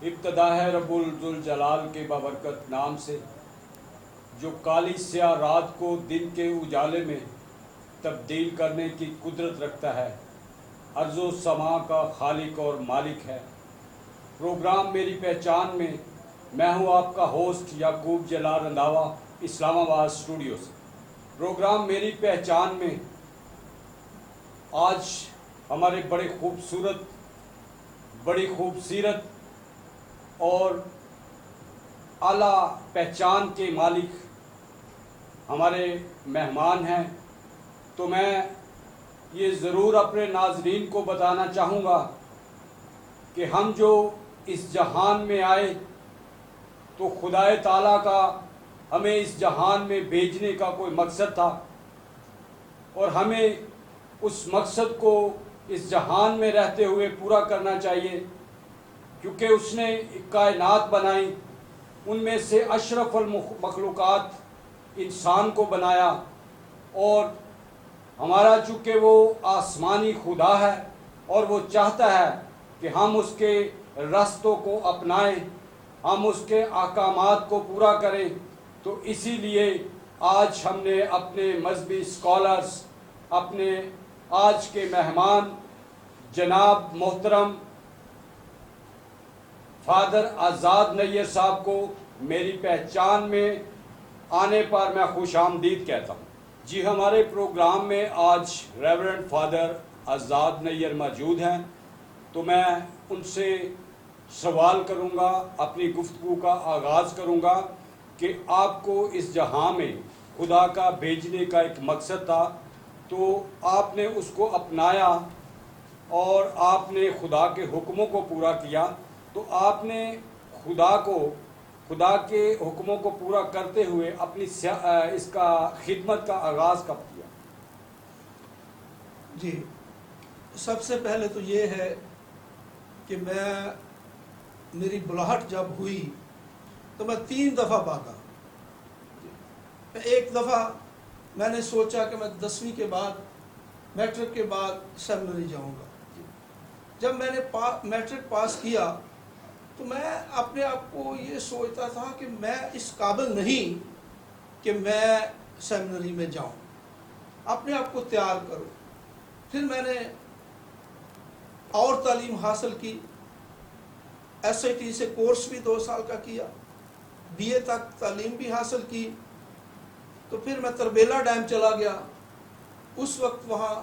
ابتدا ہے رب الجلال کے بابرکت نام سے، جو کالی سیاہ رات کو دن کے اجالے میں تبدیل کرنے کی قدرت رکھتا ہے، ارض و سما کا خالق اور مالک ہے۔ پروگرام میری پہچان میں ہوں آپ کا ہوسٹ یعقوب جلال رنداوا، اسلام آباد اسٹوڈیو سے۔ پروگرام میری پہچان میں آج ہمارے بڑی خوبصورت اور اعلیٰ پہچان کے مالک ہمارے مہمان ہیں، تو میں یہ ضرور اپنے ناظرین کو بتانا چاہوں گا کہ ہم جو اس جہان میں آئے تو خدائے تعالیٰ کا ہمیں اس جہان میں بھیجنے کا کوئی مقصد تھا، اور ہمیں اس مقصد کو اس جہان میں رہتے ہوئے پورا کرنا چاہیے، کیونکہ اس نے کائنات بنائی، ان میں سے اشرف المخلوقات انسان کو بنایا، اور ہمارا چونکہ وہ آسمانی خدا ہے اور وہ چاہتا ہے کہ ہم اس کے رستوں کو اپنائیں، ہم اس کے احکامات کو پورا کریں، تو اسی لیے آج ہم نے اپنے مذہبی اسکالرز، اپنے آج کے مہمان جناب محترم فادر آزاد نیر صاحب کو میری پہچان میں آنے پر میں خوش آمدید کہتا ہوں۔ جی، ہمارے پروگرام میں آج ریورنڈ فادر آزاد نیر موجود ہیں، تو میں ان سے سوال کروں گا، اپنی گفتگو کا آغاز کروں گا کہ آپ کو اس جہاں میں خدا کا بھیجنے کا ایک مقصد تھا، تو آپ نے اس کو اپنایا اور آپ نے خدا کے حکموں کو پورا کیا، تو آپ نے خدا کے حکموں کو پورا کرتے ہوئے اپنی اس کا خدمت کا آغاز کب کیا؟ جی، سب سے پہلے تو یہ ہے کہ میری بلاہٹ جب ہوئی تو میں 3 دفعہ بھاگا۔ ایک دفعہ میں نے سوچا کہ میں 10ویں کے بعد، میٹرک کے بعد سیمنری جاؤں گا۔ جب میں نے میٹرک پاس کیا تو میں اپنے آپ کو یہ سوچتا تھا کہ میں اس قابل نہیں کہ میں سیمنری میں جاؤں، اپنے آپ کو تیار کروں۔ پھر میں نے اور تعلیم حاصل کی، SIT سے کورس بھی 2 سال کا کیا، BA تک تعلیم بھی حاصل کی۔ تو پھر میں تربیلا ڈیم چلا گیا، اس وقت وہاں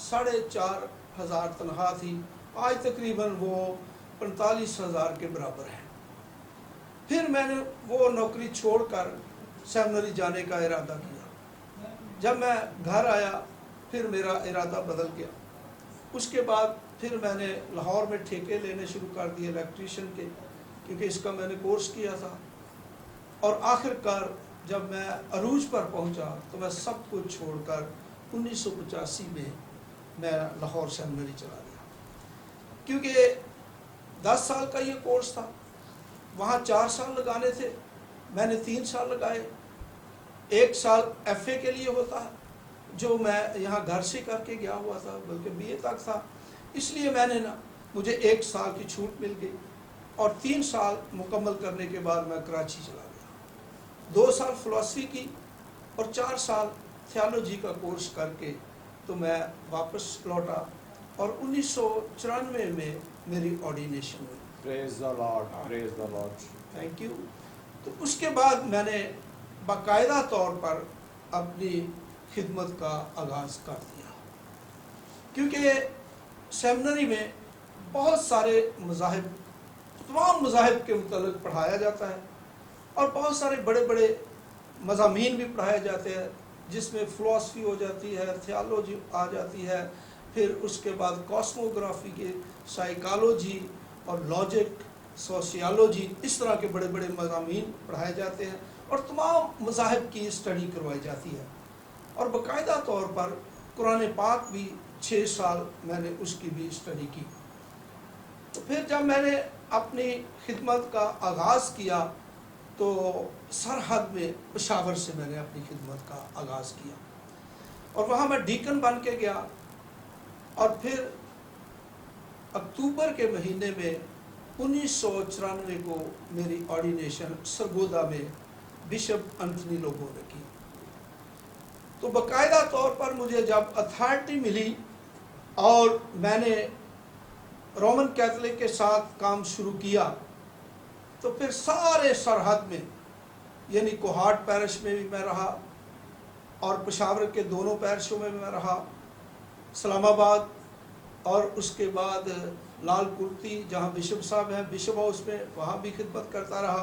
4,500 تنخواہ تھی، آج تقریباً وہ 45,000 کے برابر ہے۔ پھر میں نے وہ نوکری چھوڑ کر سیمنری جانے کا ارادہ کیا۔ جب میں گھر آیا پھر میرا ارادہ بدل گیا۔ اس کے بعد پھر میں نے لاہور میں ٹھیکے لینے شروع کر دیے الیکٹریشین کے، کیونکہ اس کا میں نے کورس کیا تھا، اور آخر کار جب میں عروج پر پہنچا تو میں سب کچھ چھوڑ کر 1985 میں لاہور سیمنری چلا گیا، کیونکہ 10 سال کا یہ کورس تھا، وہاں 4 سال لگانے تھے، میں نے 3 سال لگائے۔ 1 سال FA کے لیے ہوتا ہے، جو میں یہاں گھر سے کر کے گیا ہوا تھا، بلکہ BA تک تھا، اس لیے مجھے 1 سال کی چھوٹ مل گئی، اور 3 سال مکمل کرنے کے بعد میں کراچی چلا گیا۔ 2 سال فلسفی کی اور 4 سال تھیالوجی کا کورس کر کے تو میں واپس لوٹا، اور 1994 میں میری آرڈینیشن ہوئی۔ Praise the Lord, praise the Lord. Thank you. تو اس کے بعد میں نے باقاعدہ طور پر اپنی خدمت کا آغاز کر دیا، کیونکہ سیمنری میں بہت سارے مذاہب، تمام مذاہب کے متعلق پڑھایا جاتا ہے، اور بہت سارے بڑے بڑے مضامین بھی پڑھائے جاتے ہیں، جس میں فلسفی ہو جاتی ہے، تھیالوجی آ جاتی ہے، پھر اس کے بعد کاسموگرافی کے سائیکالوجی اور لاجک، سوشیالوجی، اس طرح کے بڑے بڑے مضامین پڑھائے جاتے ہیں، اور تمام مذاہب کی اسٹڈی کروائی جاتی ہے، اور باقاعدہ طور پر قرآن پاک بھی 6 سال میں نے اس کی بھی اسٹڈی کی۔ تو پھر جب میں نے اپنی خدمت کا آغاز کیا تو سرحد میں پشاور سے میں نے اپنی خدمت کا آغاز کیا، اور وہاں میں ڈیکن بن کے گیا، اور پھر اکتوبر کے مہینے میں 1994 को मेरी ऑर्डिनेशन सरगोदा में बिशप एंथनी लोगों ने की। तो बाकायदा तौर पर मुझे जब अथॉरिटी मिली और मैंने रोमन कैथोलिक के साथ काम शुरू किया, तो फिर सारे सरहद में, यानी कोहाट पैरिश में भी मैं रहा और पेशावर के दोनों पैरिशों में मैं रहा, इस्लामाबाद और उसके बाद लाल कुर्ती जहाँ बिशप साहब हैं बिशप हाउस में, वहाँ भी खिदमत करता रहा।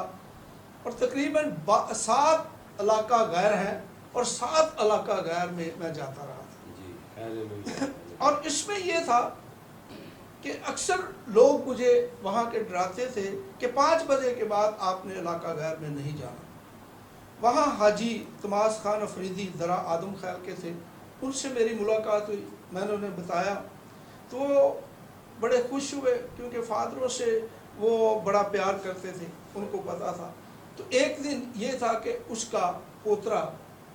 और तकरीबन 7 इलाका गैर हैं और 7 इलाका गैर में मैं जाता रहा था। और इसमें यह था कि अक्सर लोग मुझे वहाँ के डराते थे कि 5 बजे के बाद आपने इलाका गैर में नहीं जाना। वहाँ हाजी तमास खान अफरीदी दरा आदम ख्याल के थे, उनसे मेरी मुलाकात हुई, मैंने उन्हें बताया तो वो बड़े खुश हुए, क्योंकि फादरों से वो बड़ा प्यार करते थे, उनको पता था। तो एक दिन ये था कि उसका पोतरा,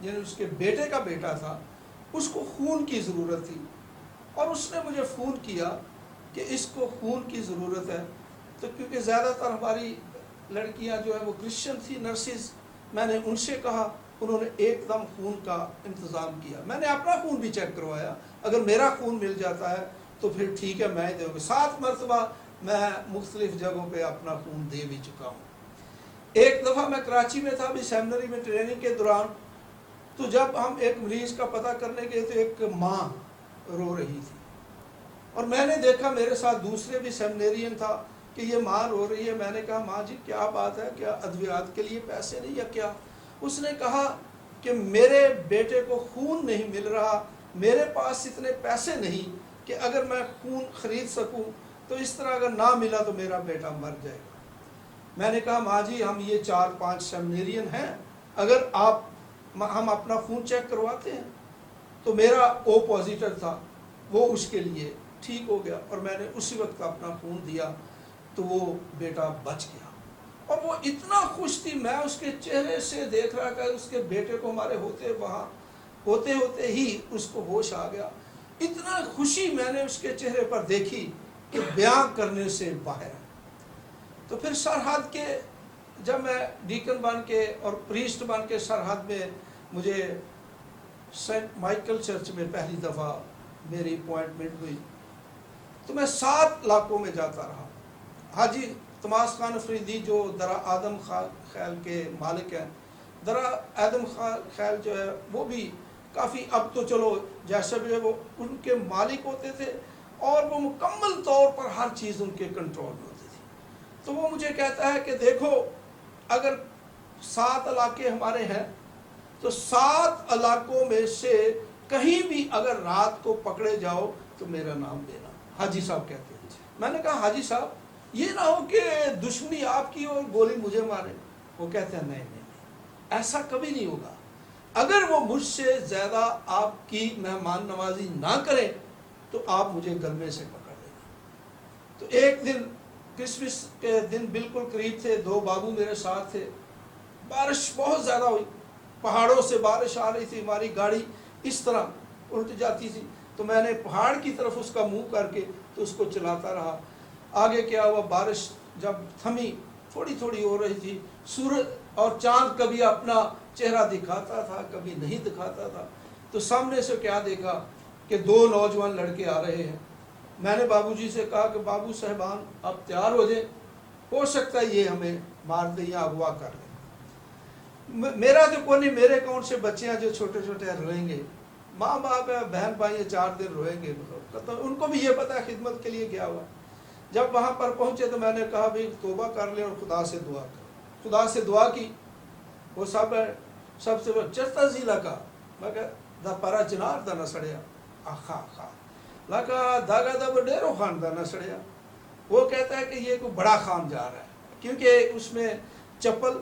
यानी उसके बेटे का बेटा था, उसको खून की ज़रूरत थी और उसने मुझे फ़ोन किया कि इसको खून की ज़रूरत है। तो क्योंकि ज़्यादातर हमारी लड़कियां जो है वो क्रिश्चियन थी, नर्सिस, मैंने उनसे कहा, उन्होंने एकदम खून का इंतज़ाम किया। मैंने अपना खून भी चेक करवाया, अगर मेरा खून मिल जाता है तो फिर ठीक है, मैं दूँगा। 7 मरतबा मैं मुख्तलिफ जगहों पे अपना खून दे भी चुका हूँ। एक दफ़ा मैं कराची में था, अभी सेमिनरी में ट्रेनिंग के दौरान, तो जब हम एक मरीज़ का पता करने गए तो एक माँ रो रही थी और मैंने देखा मेरे साथ दूसरे भी सेमिनेरियन था कि ये माँ रो रही है। मैंने कहा, माँ जी क्या बात है, क्या अद्वियात के लिए पैसे नहीं या क्या? उसने कहा कि मेरे बेटे को खून नहीं मिल रहा, मेरे पास इतने पैसे नहीं कि अगर मैं खून खरीद सकूं, तो इस तरह अगर ना मिला तो मेरा बेटा मर जाएगा। मैंने कहा, माँ जी हम ये 4-5 सेमिनेरियन हैं, अगर हम अपना खून चेक करवाते हैं। तो मेरा ओ पॉजिटिव था, वो उसके लिए ठीक हो गया और मैंने उसी वक्त अपना खून दिया तो वो बेटा बच गया। और वो इतना खुश थी, मैं उसके चेहरे से देख रहा कि उसके बेटे को हमारे होते होते ही उसको होश आ गया। इतना खुशी मैंने उसके चेहरे पर देखी कि बयां करने से बाहर। तो फिर सरहद के, जब मैं डीकन बन के और प्रीस्ट बन के सरहद में, मुझे सेंट माइकल चर्च में पहली दफ़ा मेरी अपॉइंटमेंट हुई, तो मैं 7 इलाकों में जाता रहा। हाजी तमास खान अफरीदी जो दरा आदम ख्याल के मालिक हैं, दरा आदम ख्याल जो है वो भी काफ़ी, अब तो चलो जैसे भी है वो उनके मालिक होते थे और वो मुकम्मल तौर पर हर चीज़ उनके कंट्रोल में होती थी। तो वो मुझे कहता है कि देखो, अगर 7 इलाके हमारे हैं तो 7 इलाकों में से कहीं भी अगर रात को पकड़े जाओ तो मेरा नाम लेना। हाजी साहब कहते हैं। मैंने कहा, हाजी साहब ये ना हो कि दुश्मनी आपकी और गोली मुझे मारे। वो कहते हैं, नहीं नहीं नहीं, ऐसा कभी नहीं होगा। अगर वो मुझसे ज़्यादा आपकी मेहमान नवाजी ना करें तो आप मुझे गलमे से पकड़ लेना। तो एक दिन क्रिसमस के दिन बिल्कुल करीब थे, 2 बाबू मेरे साथ थे, बारिश बहुत ज़्यादा हुई, पहाड़ों से बारिश आ रही थी, हमारी गाड़ी इस तरह उल्ट जाती थी। तो मैंने पहाड़ की तरफ उसका मुंह करके तो उसको चलाता रहा। आगे क्या हुआ, बारिश जब थमी, थोड़ी थोड़ी हो रही थी, सूरज और चांद कभी अपना चेहरा दिखाता था, कभी नहीं दिखाता था। तो सामने से क्या देखा कि 2 नौजवान लड़के आ रहे हैं। मैंने बाबूजी से कहा कि बाबू साहबान आप तैयार हो जाए, हो सकता है ये हमें मार दे या अगवा कर ले। मेरा तो कोई नहीं, मेरे कौन से बच्चे हैं जो छोटे छोटे रोएंगे, माँ बाप है, बहन भाई है, 4 दिन रोएंगे। तो उनको भी ये पता है खिदमत के लिए क्या हुआ। जब वहाँ पर पहुँचे तो मैंने कहा, भाई तौबा कर ले और खुदा से दुआ कर। खुदा से दुआ की। वो सबसे चरता ज़िला का मैं कहा परा चिनार दा न सड़िया आखा आखा लगा धागा दा बडेरो खान दा न सड़िया। वो कहता है कि ये कोई बड़ा खान जा रहा है, क्योंकि उसमें चप्पल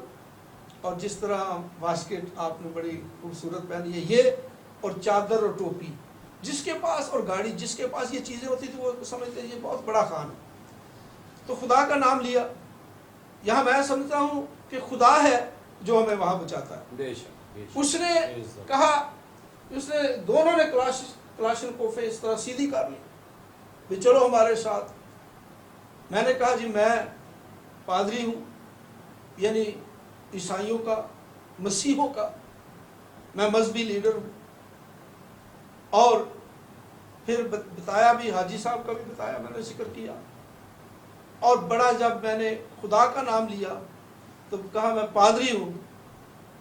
और जिस तरह बास्केट आपने बड़ी खूबसूरत पहनी है ये, और चादर और टोपी, जिसके पास और गाड़ी जिसके पास ये चीज़ें होती थी वो समझते ये बहुत बड़ा खान है। तो खुदा का नाम लिया। यहाँ मैं समझता हूँ कि खुदा है जो हमें वहाँ बचाता है। उसने कहा, उसने दोनों ने क्लाशन कोफे इस तरह सीधी कर ली, भी चलो हमारे साथ। मैंने कहा, जी मैं पादरी हूँ, यानी ईसाइयों का, मसीहों का मैं मजहबी लीडर हूँ। और फिर बताया भी, हाजी साहब का भी बताया, मैंने जिक्र किया। और बड़ा जब मैंने खुदा का नाम लिया तो कहा मैं पादरी हूँ।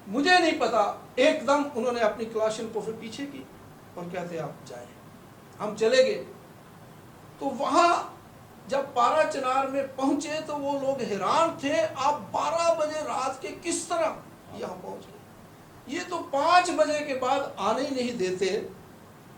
मुझे नहीं पता, एकदम उन्होंने अपनी क्लाशन को फिर पीछे की और कहते आप जाएं। हम चले गए। तो वहाँ जब पारा चनार में पहुंचे तो वो लोग हैरान थे, आप 12 बजे रात के किस तरह यहाँ पहुंच गए? ये तो 5 बजे के बाद आने ही नहीं देते,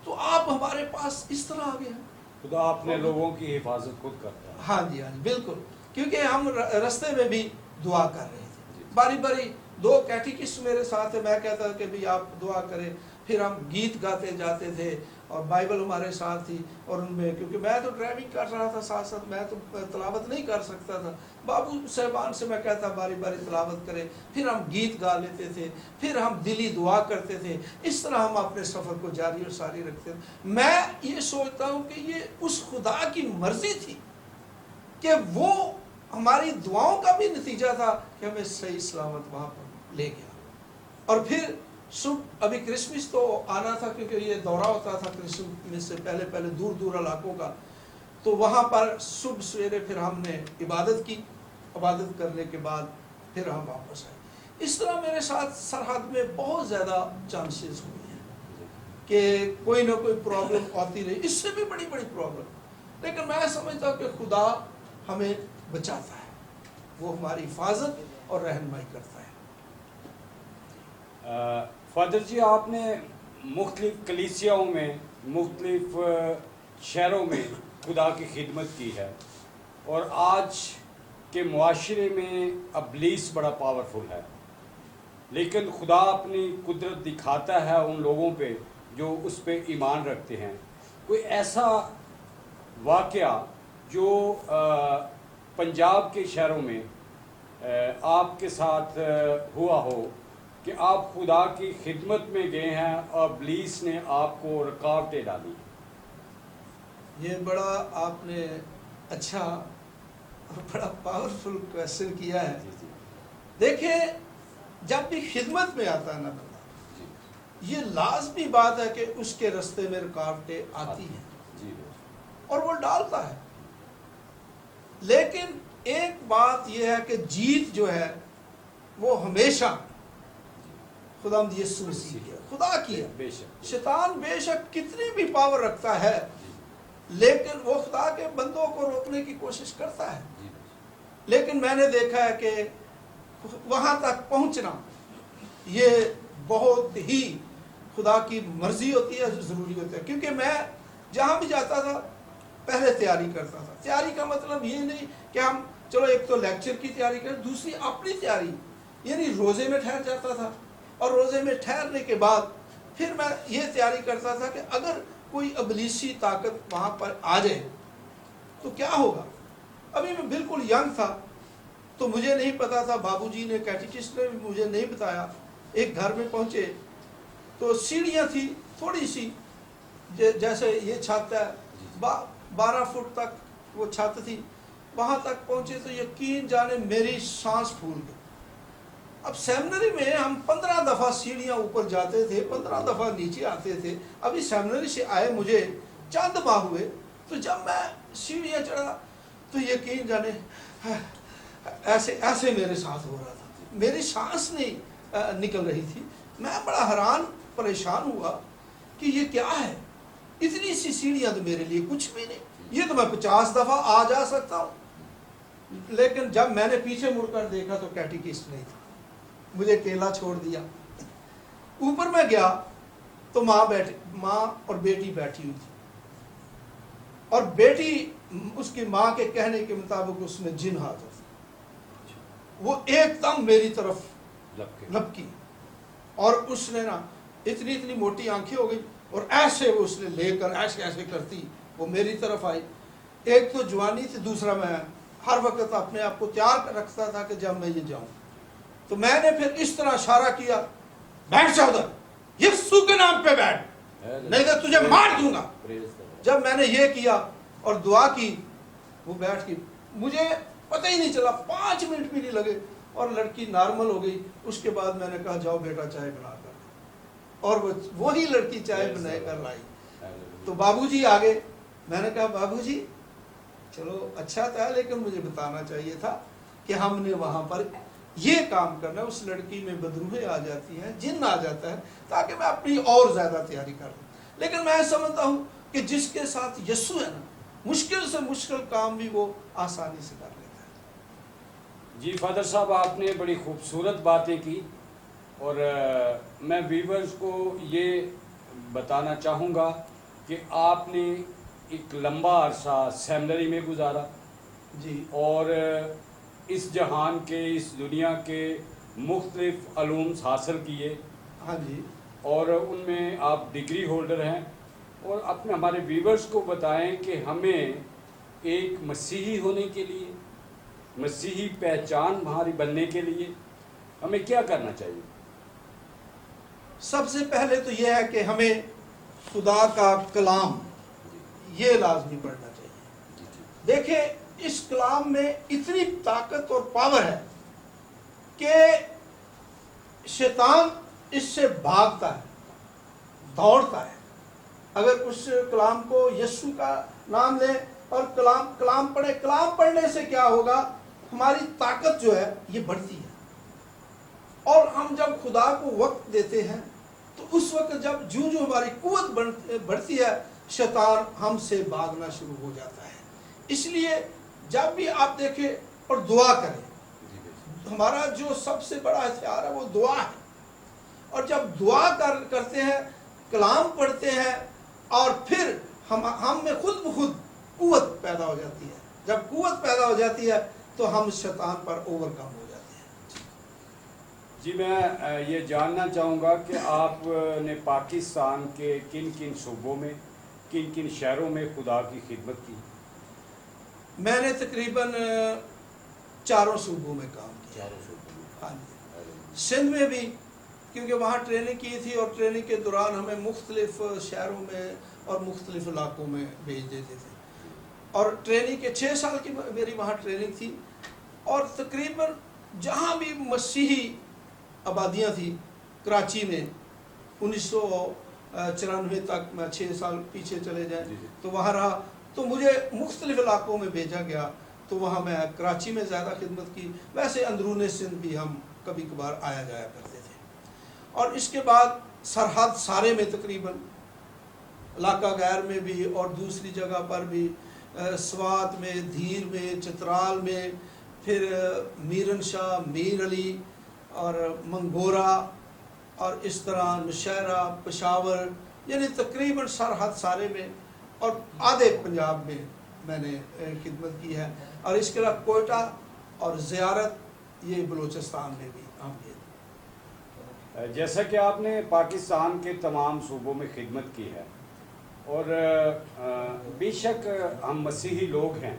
तो आप हमारे पास इस तरह आ गए हैं। खुदा अपने लोगों की हिफाजत खुद करता है। हाँ जी, हाँ जी, बिल्कुल। क्योंकि हम रास्ते में भी दुआ कर रहे थे, बारी बारी 2 कैटेकिस्ट मेरे साथ है, मैं कहता कि भाई आप दुआ करें। फिर हम गीत गाते जाते थे और बाइबल हमारे साथ थी। और उनमें, क्योंकि मैं तो ड्राइविंग कर रहा था साथ साथ, मैं तो तलावत नहीं कर सकता था, बाबू साहबान से मैं कहता बारी बारी तलावत करें। फिर हम गीत गा लेते थे, फिर हम दिली दुआ करते थे। इस तरह हम अपने सफ़र को जारी और सारी रखते थे। मैं ये सोचता हूँ कि ये उस खुदा की मर्जी थी कि वो हमारी दुआओं का भी नतीजा था कि हमें सही सलामत वहाँ पर ले गया। और फिर अभी क्रिसमस तो आना था, क्योंकि ये दौरा होता था क्रिसमस से पहले पहले दूर दूर इलाकों का। तो वहाँ पर सुबह सवेरे फिर हमने इबादत की। इबादत करने के बाद फिर हम वापस आए। इस तरह मेरे साथ सरहद में बहुत ज़्यादा चांसेस हुए हैं कि कोई ना कोई प्रॉब्लम आती रही, इससे भी बड़ी बड़ी प्रॉब्लम। लेकिन मैं समझता हूँ कि खुदा हमें बचाता है, वो हमारी हिफाजत और रहनुमाई करता है। फादर जी, आपने मुख्तलिफ कलीसियाओं में, मुख्तलिफ शहरों में खुदा की खिदमत की है, और आज के मुआशरे में इब्लीस बड़ा पावरफुल है, लेकिन खुदा अपनी कुदरत दिखाता है उन लोगों पे जो उस पे ईमान रखते हैं। कोई ऐसा वाक़या जो पंजाब के शहरों में आपके साथ हुआ हो कि आप खुदा की खिदमत में गए हैं और इब्लीस ने आपको रुकावटें डाली? ये बड़ा आपने अच्छा और बड़ा पावरफुल क्वेश्चन किया है। देखिए, जब भी खिदमत में आता है ना बंदा, ये लाजमी बात है कि उसके रास्ते में रुकावटें आती हैं और वो डालता है। लेकिन एक बात यह है कि जीत जो है वो हमेशा खुदावंद यीशु मसीह की है, खुदा की है। शैतान बेशक कितनी भी पावर रखता है, लेकिन वो खुदा के बंदों को रोकने की कोशिश करता है। लेकिन मैंने देखा है कि वहाँ तक पहुँचना ये बहुत ही खुदा की मर्जी होती है, ज़रूरी होता है। क्योंकि मैं जहाँ भी जाता था पहले तैयारी करता था। तैयारी का मतलब ये नहीं कि हम चलो एक तो लेक्चर की तैयारी करें, दूसरी अपनी तैयारी, यानी रोज़े में ठहर जाता था। और रोज़े में ठहरने के बाद फिर मैं ये तैयारी करता था कि अगर कोई इब्लीसी ताकत वहाँ पर आ जाए तो क्या होगा। अभी मैं बिल्कुल यंग था, तो मुझे नहीं पता था, बाबूजी ने, कैटेकिस्ट ने भी मुझे नहीं बताया। एक घर में पहुँचे तो सीढ़ियाँ थी थोड़ी सी, जैसे ये छत है, 12 फुट तक वो छत थी। वहाँ तक पहुँचे तो यकीन जाने मेरी सांस फूल गई। अब सेमिनरी में हम 15 दफ़ा सीढ़ियाँ ऊपर जाते थे, 15 दफ़ा नीचे आते थे। अभी सेमिनरी से आए मुझे चंद माह हुए, तो जब मैं सीढ़ियाँ चढ़ा तो यकीन जाने ऐसे ऐसे मेरे साथ हो रहा था, मेरी सांस नहीं निकल रही थी। मैं बड़ा हैरान परेशान हुआ कि ये क्या है, इतनी सी सीढ़ियाँ तो मेरे लिए कुछ भी नहीं, ये तो मैं 50 दफ़ा आ जा सकता हूँ। लेकिन जब मैंने पीछे मुड़कर देखा तो कैटेकिस्ट नहीं था, मुझे अकेला छोड़ दिया। ऊपर मैं गया तो माँ और बेटी बैठी हुई थी, और बेटी उसकी माँ के कहने के मुताबिक उसमें जिन हाथ था, वो एकदम मेरी तरफ लपकी, और उसने ना इतनी इतनी मोटी आंखें हो गई, और ऐसे वो उसने लेकर ऐसे ऐसे करती वो मेरी तरफ आई। एक तो जवानी थी, दूसरा मैं हर वक्त अपने आप को तैयार रखता था कि जब मैं ये जाऊं। तो मैंने फिर इस तरह इशारा किया, बैठ जा उधर, यीशु के नाम पे बैठ, नहीं तो तुझे मार दूंगा। जब मैंने ये किया और दुआ की, वो बैठ गई। मुझे पता ही नहीं चला, 5 मिनट भी नहीं लगे और लड़की नॉर्मल हो गई। उसके बाद मैंने कहा जाओ बेटा चाय बना कर, और वही लड़की चाय बना कर लाई। तो बाबूजी आ गए। मैंने कहा बाबूजी चलो अच्छा था, लेकिन मुझे बताना चाहिए था कि हमने वहां पर ये काम करना है। उस लड़की में बदरूहें आ जाती हैं, जिन्न आ जाता है, ताकि मैं अपनी और ज्यादा तैयारी कर लूं। लेकिन मैं समझता हूं कि जिसके साथ यीशु है ना, मुश्किल से मुश्किल काम भी वो आसानी से कर लेता है। जी फादर साहब, आपने बड़ी खूबसूरत बातें की, और मैं व्यूअर्स को ये बताना चाहूँगा कि आपने एक लंबा अरसा सेमिनरी में गुजारा जी, और इस जहान के, इस दुनिया के मुख्तलिफ अलूम्स हासिल किए, हाँ जी, और उनमें आप डिग्री होल्डर हैं। और अपने हमारे व्यूअर्स को बताएं कि हमें एक मसीही होने के लिए, मसीही पहचान हमारी बनने के लिए हमें क्या करना चाहिए? सबसे पहले तो यह है कि हमें खुदा का कलाम ये लाजमी पढ़ना चाहिए। देखिए इस कलाम में इतनी ताकत और पावर है कि शैतान इससे भागता है, दौड़ता है। अगर उस कलाम को, यीशु का नाम ले और कलाम पढ़े, कलाम पढ़ने से क्या होगा, हमारी ताकत जो है ये बढ़ती है। और हम जब खुदा को वक्त देते हैं तो उस वक्त जब जो हमारी कुव्वत बढ़ती है, शैतान हमसे भागना शुरू हो जाता है। इसलिए जब भी आप देखें और दुआ करें, हमारा जो सबसे बड़ा हथियार है वो दुआ है। और जब दुआ करते हैं, कलाम पढ़ते हैं, और फिर हम में खुद ब खुद कुव्वत पैदा हो जाती है। जब कुव्वत पैदा हो जाती है तो हम शैतान पर ओवरकम हो जाते हैं। जी, मैं ये जानना चाहूँगा कि आपने पाकिस्तान के किन किन सूबों में, किन किन शहरों में खुदा की खिदमत की? मैंने तकरीबन 4 सूबों में काम किया। 4 सूबों में? हाँ जी, सिंध में भी, क्योंकि वहाँ ट्रेनिंग की थी, और ट्रेनिंग के दौरान हमें मुख्तलिफ शहरों में और मुख्तलिफ इलाकों में भेज देते थे। और ट्रेनिंग के 6 साल की मेरी वहाँ ट्रेनिंग थी। और तकरीबन जहाँ भी मसीही आबादियाँ थी, कराची में 1994 तक, मैं 6 साल पीछे चले जाए तो वहाँ रहा, तो मुझे मुख्तलिफ इलाकों में भेजा गया। तो वहाँ मैं कराची में ज़्यादा खिदमत की। वैसे अंदरूनी सिंध भी हम कभी कभार आया जाया करते थे। और इसके बाद सरहद सारे में तकरीबन, इलाका गैर में भी और दूसरी जगह पर भी, स्वात में, धीर में, चित्राल में, फिर मीरन शाह, मीर अली और मंगोरा, और इस तरह नौशहरा, पेशावर, यानी तकरीबन सरहद सारे में, और आधे पंजाब में मैंने खिदमत की है। और इसके अलावा कोयटा और ज़ियारत, ये बलूचिस्तान में भी हम ये। जैसा कि आपने पाकिस्तान के तमाम सूबों में खिदमत की है, और बेशक हम मसीही लोग हैं,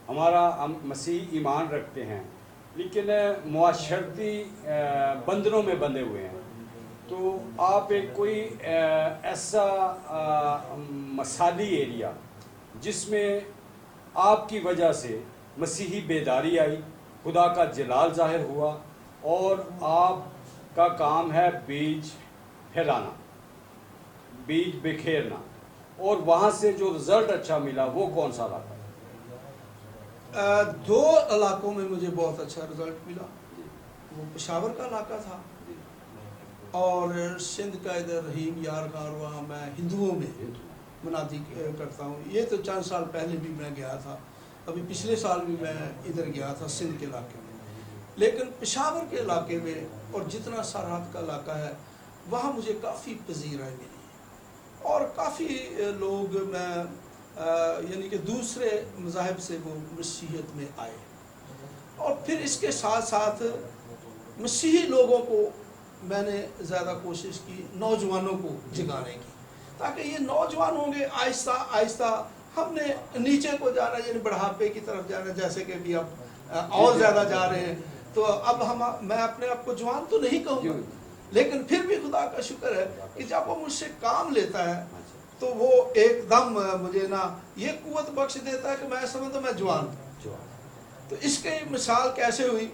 हम मसीही ईमान रखते हैं, लेकिन मुआशरती बंधनों में बंधे हुए हैं। तो आप एक कोई ऐसा मसाली एरिया जिसमें आपकी वजह से मसीही बेदारी आई, खुदा का जलाल ज़ाहिर हुआ, और आपका काम है बीज फैलाना, बीज बिखेरना, और वहाँ से जो रिज़ल्ट अच्छा मिला वो कौन सा इलाका? 2 इलाकों में मुझे बहुत अच्छा रिजल्ट मिला। वो पेशावर का इलाका था, और सिंध का इधर रहीम यार खान, वहाँ मैं हिंदुओं में मुनादी करता हूँ। ये तो चंद साल पहले भी मैं गया था, अभी पिछले साल भी मैं इधर गया था सिंध के इलाके में। लेकिन पेशावर के इलाके में और जितना सरहद का इलाका है, वहाँ मुझे काफ़ी पजीराई मिली, और काफ़ी लोग यानी कि दूसरे मज़ाहिब से वो मसीहियत में आए। और फिर इसके साथ साथ मसीही लोगों को मैंने ज़्यादा कोशिश की, नौजवानों को जगाने की, ताकि ये नौजवान होंगे, आहिस्ता आहिस्ता हमने नीचे को जाना, यानी बढ़ापे की तरफ जाना, जैसे कि अभी अब और ज़्यादा जा रहे हैं। तो अब मैं अपने आप को जवान तो नहीं कहूँगा, लेकिन फिर भी खुदा का शुक्र है कि जब वो मुझसे काम लेता है तो वो एकदम मुझे ना ये कुव्वत बख्श देता है कि मैं समझता मैं जवान। تو اس کی مثال کیسے ہوئی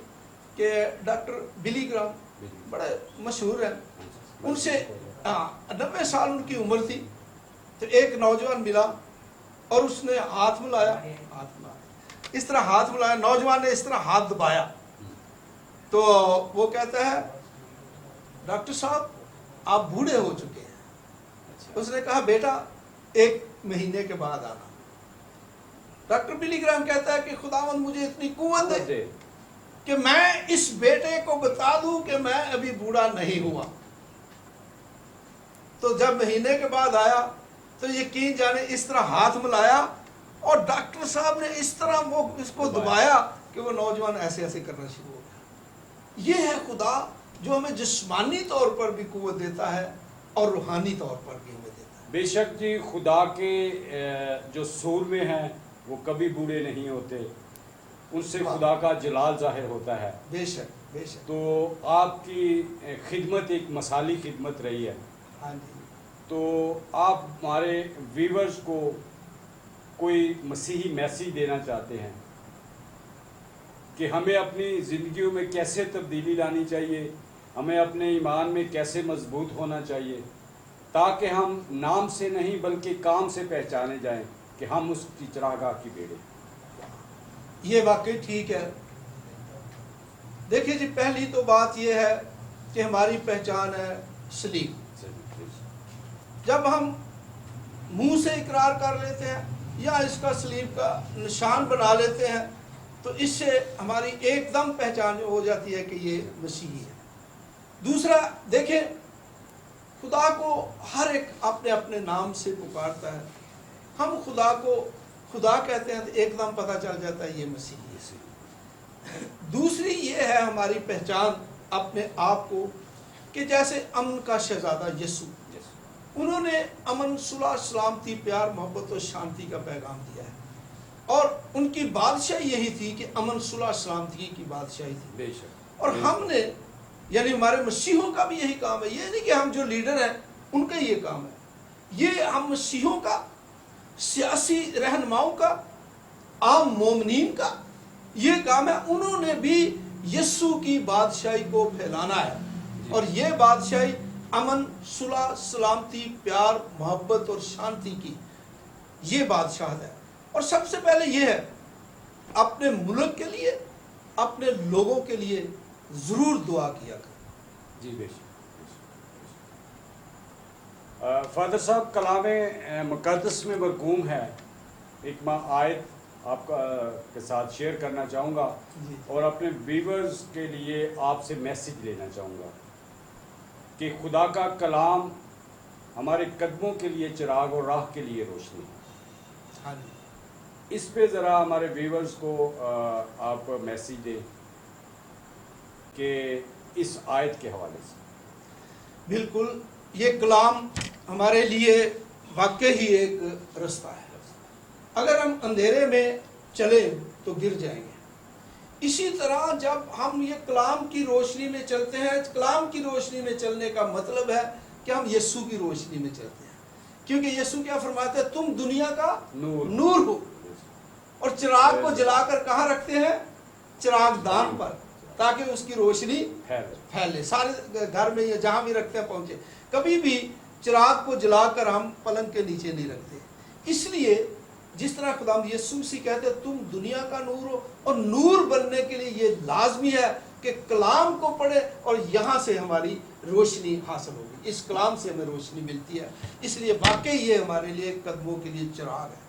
کہ ڈاکٹر بلی گرام بڑے مشہور ہیں، ان سے 90 سال ان کی عمر تھی، تو ایک نوجوان ملا اور اس نے ہاتھ ملایا، اس طرح ہاتھ ملایا، نوجوان نے اس طرح ہاتھ دبایا، تو وہ کہتا ہے ڈاکٹر صاحب آپ بوڑھے ہو چکے ہیں۔ اس نے کہا بیٹا 1 مہینے کے بعد آنا۔ ڈاکٹر بلی گرام کہتا ہے کہ خداوند مجھے اتنی قوت دے کہ میں اس بیٹے کو بتا دوں کہ میں ابھی بوڑھا نہیں ہوا۔ تو جب مہینے کے بعد آیا تو یقین جانے اس طرح ہاتھ ملایا اور ڈاکٹر صاحب نے اس طرح وہ اس کو دبایا کہ وہ نوجوان ایسے ایسے کرنا شروع ہو گیا۔ یہ ہے خدا جو ہمیں جسمانی طور پر بھی قوت دیتا ہے اور روحانی طور پر بھی ہمیں دیتا ہے۔ بے شک جی، خدا کے جو سور میں ہیں وہ کبھی بوڑھے نہیں ہوتے، ان سے خدا کا جلال ظاہر ہوتا ہے۔ بے شک بے شک۔ تو آپ کی خدمت ایک مثالی خدمت رہی ہے۔ ہاں جی۔ تو آپ ہمارے ویورز کو کوئی مسیحی میسیج دینا چاہتے ہیں کہ ہمیں اپنی زندگیوں میں کیسے تبدیلی لانی چاہیے، ہمیں اپنے ایمان میں کیسے مضبوط ہونا چاہیے، تاکہ ہم نام سے نہیں بلکہ کام سے پہچانے جائیں کہ ہم اس کی چراگاہ کی بیڑے۔ یہ واقعی ٹھیک ہے۔ دیکھیے جی، پہلی تو بات یہ ہے کہ ہماری پہچان ہے سلیب۔ جب ہم منہ سے اقرار کر لیتے ہیں یا اس کا سلیب کا نشان بنا لیتے ہیں تو اس سے ہماری ایک دم پہچان ہو جاتی ہے کہ یہ مسیحی ہے۔ دوسرا دیکھیں، خدا کو ہر ایک اپنے اپنے نام سے پکارتا ہے۔ ہم خدا کو خدا کہتے ہیں تو ایک دم پتہ چل جاتا ہے یہ مسیحی ہے۔ دوسری یہ ہے ہماری پہچان اپنے آپ کو کہ جیسے امن کا شہزادہ یسوع، انہوں نے امن، صلح، سلامتی، پیار، محبت اور شانتی کا پیغام دیا ہے، اور ان کی بادشاہی یہی تھی کہ امن، صلح، سلامتی کی بادشاہی تھی۔ بے شک۔ اور ہم نے یعنی ہمارے مسیحوں کا بھی یہی کام ہے۔ یہ نہیں کہ ہم جو لیڈر ہیں ان کا یہ کام ہے، یہ ہم مسیحوں کا، سیاسی رہنماؤں کا، عام مومنین کا یہ کام ہے۔ انہوں نے بھی یسوع کی بادشاہی کو پھیلانا ہے، اور یہ بادشاہی امن، صلح، سلامتی، پیار، محبت اور شانتی کی یہ بادشاہت ہے۔ اور سب سے پہلے یہ ہے اپنے ملک کے لیے، اپنے لوگوں کے لیے ضرور دعا کیا کریں۔ جی بے شک۔ فادر صاحب، کلام مقدس میں مرقوم ہے ایک آیت آپ کے ساتھ شیئر کرنا چاہوں گا، اور اپنے ویورز کے لیے آپ سے میسیج لینا چاہوں گا کہ خدا کا کلام ہمارے قدموں کے لیے چراغ اور راہ کے لیے روشنی ہے۔ اس پہ ذرا ہمارے ویورز کو آپ میسیج دیں کہ اس آیت کے حوالے سے۔ بالکل، یہ کلام ہمارے لیے واقعی ہی ایک رستہ ہے۔ اگر ہم اندھیرے میں چلیں تو گر جائیں گے، اسی طرح جب ہم یہ کلام کی روشنی میں چلتے ہیں، کلام کی روشنی میں چلنے کا مطلب ہے کہ ہم یسوع کی روشنی میں چلتے ہیں، کیونکہ یسوع کیا فرماتے ہیں؟ تم دنیا کا نور ہو۔ اور چراغ کو جلا کر کہاں رکھتے ہیں؟ چراغ دان پر، تاکہ اس کی روشنی پھیلے، سارے گھر میں یا جہاں بھی رکھتے ہیں پہنچے۔ کبھی بھی چراغ کو جلا کر ہم پلنگ کے نیچے نہیں رکھتے۔ اس لیے جس طرح خداوند یسوع مسیح کہتے ہیں تم دنیا کا نور ہو، اور نور بننے کے لیے یہ لازمی ہے کہ کلام کو پڑھے، اور یہاں سے ہماری روشنی حاصل ہوگی، اس کلام سے ہمیں روشنی ملتی ہے۔ اس لیے واقعی یہ ہمارے لیے قدموں کے لیے چراغ ہے،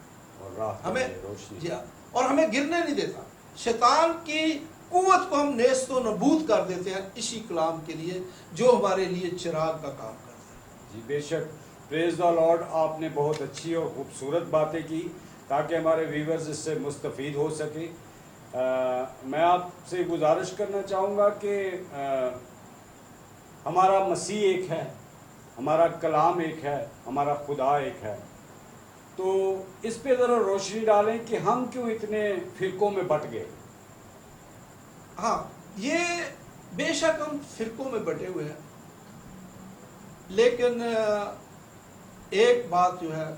ہمیں روشنی، اور ہمیں گرنے نہیں دیتا۔ شیطان کی قوت کو ہم نیست و نبود کر دیتے ہیں اسی کلام کے لیے جو ہمارے لیے چراغ کا کام کرتا ہے۔ جی بے شک، پریز دا لارڈ۔ آپ نے بہت اچھی اور خوبصورت باتیں کی تاکہ ہمارے ویورز اس سے مستفید ہو سکیں۔ میں آپ سے گزارش کرنا چاہوں گا کہ ہمارا مسیح ایک ہے، ہمارا کلام ایک ہے، ہمارا خدا ایک ہے، تو اس پہ ذرا روشنی ڈالیں کہ ہم کیوں اتنے فرقوں میں بٹ گئے۔ ہاں، یہ بے شک ہم فرقوں میں بٹے ہوئے ہیں، لیکن ایک بات جو ہے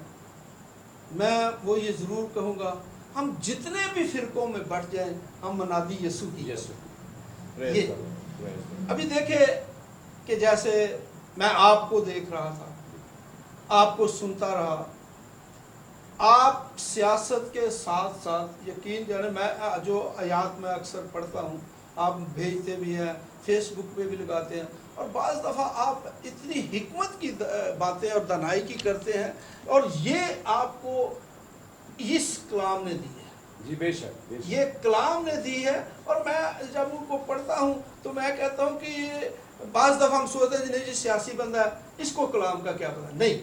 میں وہ یہ ضرور کہوں گا، ہم جتنے بھی فرقوں میں بٹ جائیں ہم منادی یسوع کی یس یہ ابھی دیکھے کہ جیسے میں آپ کو دیکھ رہا تھا، آپ کو سنتا رہا، آپ سیاست کے ساتھ ساتھ یقین جانے میں جو آیات میں اکثر پڑھتا ہوں، آپ بھیجتے بھی ہیں، فیس بک پہ بھی لگاتے ہیں، اور بعض دفعہ آپ اتنی حکمت کی باتیں اور دانائی کی کرتے ہیں، اور یہ آپ کو اس کلام نے دی ہے، جی بے شک یہ کلام نے دی ہے۔ اور میں جب ان کو پڑھتا ہوں تو میں کہتا ہوں کہ یہ بعض دفعہ ہم سوچتے ہیں نہیں جی سیاسی بندہ ہے، اس کو کلام کا کیا پتا، نہیں،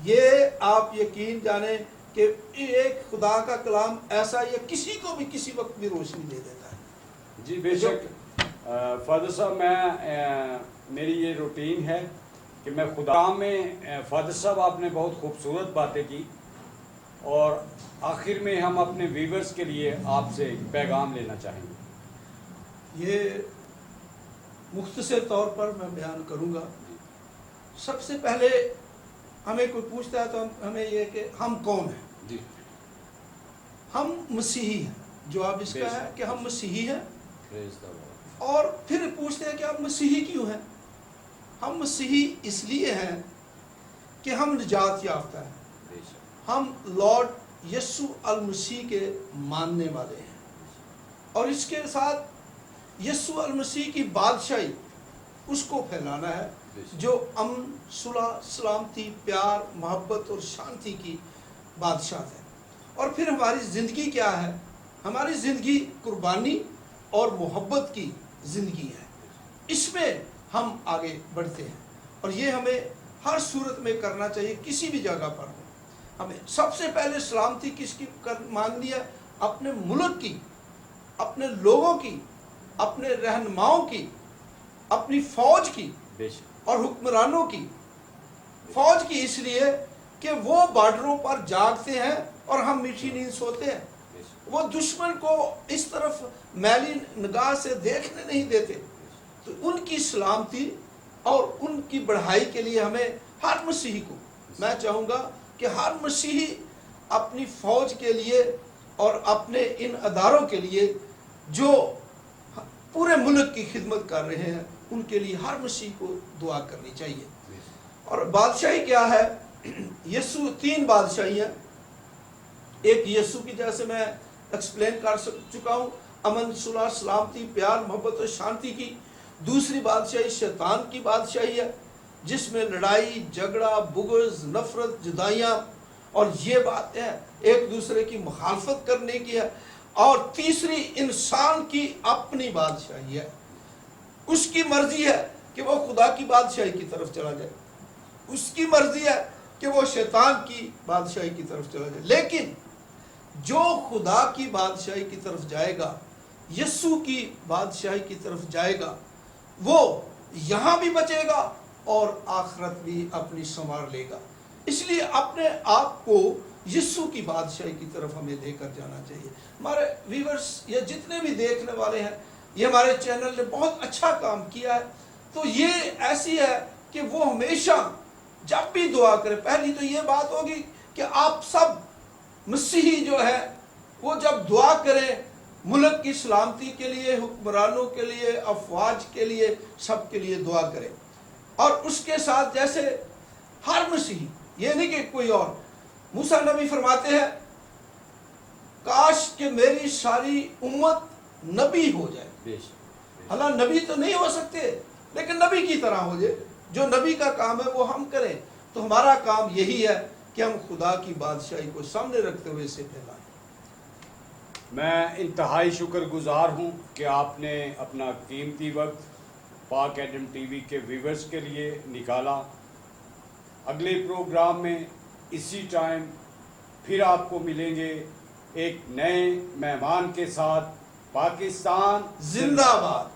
یہ آپ یقین جانیں کہ ایک خدا کا کلام ایسا یہ کسی کو بھی کسی وقت بھی روشنی دے دیتا ہے۔ جی بے شک فادر صاحب، میری یہ روٹین ہے کہ میں خدا میں فادر صاحب آپ نے بہت خوبصورت باتیں کی، اور آخر میں ہم اپنے ویورز کے لیے آپ سے ایک پیغام لینا چاہیں گے۔ یہ مختصر طور پر میں بیان کروں گا۔ سب سے پہلے ہمیں کوئی پوچھتا ہے تو ہمیں یہ کہ ہم کون ہیں؟ جی ہم مسیحی ہیں، جواب اس کا ہے کہ ہم مسیحی ہیں۔ Praise the Lord۔ اور پھر پوچھتے ہیں کہ آپ مسیحی کیوں ہیں؟ ہم مسیحی اس لیے ہیں کہ ہم نجات یافتہ ہیں، بے شک ہم لارڈ یسوع المسیح کے ماننے والے ہیں، اور اس کے ساتھ یسوع المسیح کی بادشاہی اس کو پھیلانا ہے جو امن، صلح، سلامتی، پیار، محبت اور شانتی کی بادشاہ ہے۔ اور پھر ہماری زندگی کیا ہے؟ ہماری زندگی قربانی اور محبت کی زندگی ہے، اس میں ہم آگے بڑھتے ہیں، اور یہ ہمیں ہر صورت میں کرنا چاہیے، کسی بھی جگہ پر ہو۔ ہمیں سب سے پہلے سلامتی کس کی مانگنی ہے؟ اپنے ملک کی، اپنے لوگوں کی، اپنے رہنماؤں کی، اپنی فوج کی بے شک اور حکمرانوں کی۔ فوج کی اس لیے کہ وہ بارڈروں پر جاگتے ہیں اور ہم میٹھی نیند سوتے ہیں، بے شک وہ دشمن کو اس طرف میلی نگاہ سے دیکھنے نہیں دیتے، تو ان کی سلامتی اور ان کی بڑھائی کے لیے ہمیں ہر مسیحی کو، میں چاہوں گا کہ ہر مسیحی اپنی فوج کے لیے اور اپنے ان اداروں کے لیے جو پورے ملک کی خدمت کر رہے ہیں ان کے لیے ہر مسیحی کو دعا کرنی چاہیے۔ اور بادشاہی کیا ہے؟ یسوع تین بادشاہی ہیں، ایک یسوع کی جیسے میں ایکسپلین کر چکا ہوں، امن، صلح، سلامتی، پیار، محبت اور شانتی کی۔ دوسری بادشاہی شیطان کی بادشاہی ہے جس میں لڑائی، جھگڑا، بغض، نفرت، جدائیاں اور یہ باتیں ایک دوسرے کی مخالفت کرنے کی ہے۔ اور تیسری انسان کی اپنی بادشاہی ہے، اس کی مرضی ہے کہ وہ خدا کی بادشاہی کی طرف چلا جائے، اس کی مرضی ہے کہ وہ شیطان کی بادشاہی کی طرف چلا جائے، لیکن جو خدا کی بادشاہی کی طرف جائے گا، یسوع کی بادشاہی کی طرف جائے گا، وہ یہاں بھی بچے گا اور آخرت بھی اپنی سنوار لے گا۔ اس لیے اپنے آپ کو یسوع کی بادشاہی کی طرف ہمیں لے کر جانا چاہیے۔ ہمارے ویورز یا جتنے بھی دیکھنے والے ہیں، یہ ہمارے چینل نے بہت اچھا کام کیا ہے، تو یہ ایسی ہے کہ وہ ہمیشہ جب بھی دعا کرے، پہلی تو یہ بات ہوگی کہ آپ سب مسیحی جو ہے وہ جب دعا کریں ملک کی سلامتی کے لیے، حکمرانوں کے لیے، افواج کے لیے، سب کے لیے دعا کریں۔ اور اس کے ساتھ جیسے ہر مسیحی، یہ نہیں کہ کوئی اور، موسیٰ نبی فرماتے ہیں کاش کہ میری ساری امت نبی ہو جائے۔ بے شک حالانکہ نبی تو نہیں ہو سکتے لیکن نبی کی طرح ہو جائے، جو نبی کا کام ہے وہ ہم کریں۔ تو ہمارا کام یہی ہے کہ ہم خدا کی بادشاہی کو سامنے رکھتے ہوئے اسے پھیلائیں۔ میں انتہائی شکر گزار ہوں کہ آپ نے اپنا قیمتی وقت پاک ایڈم ٹی وی کے ویورز کے لیے نکالا۔ اگلے پروگرام میں اسی ٹائم پھر آپ کو ملیں گے ایک نئے مہمان کے ساتھ۔ پاکستان زندہ باد۔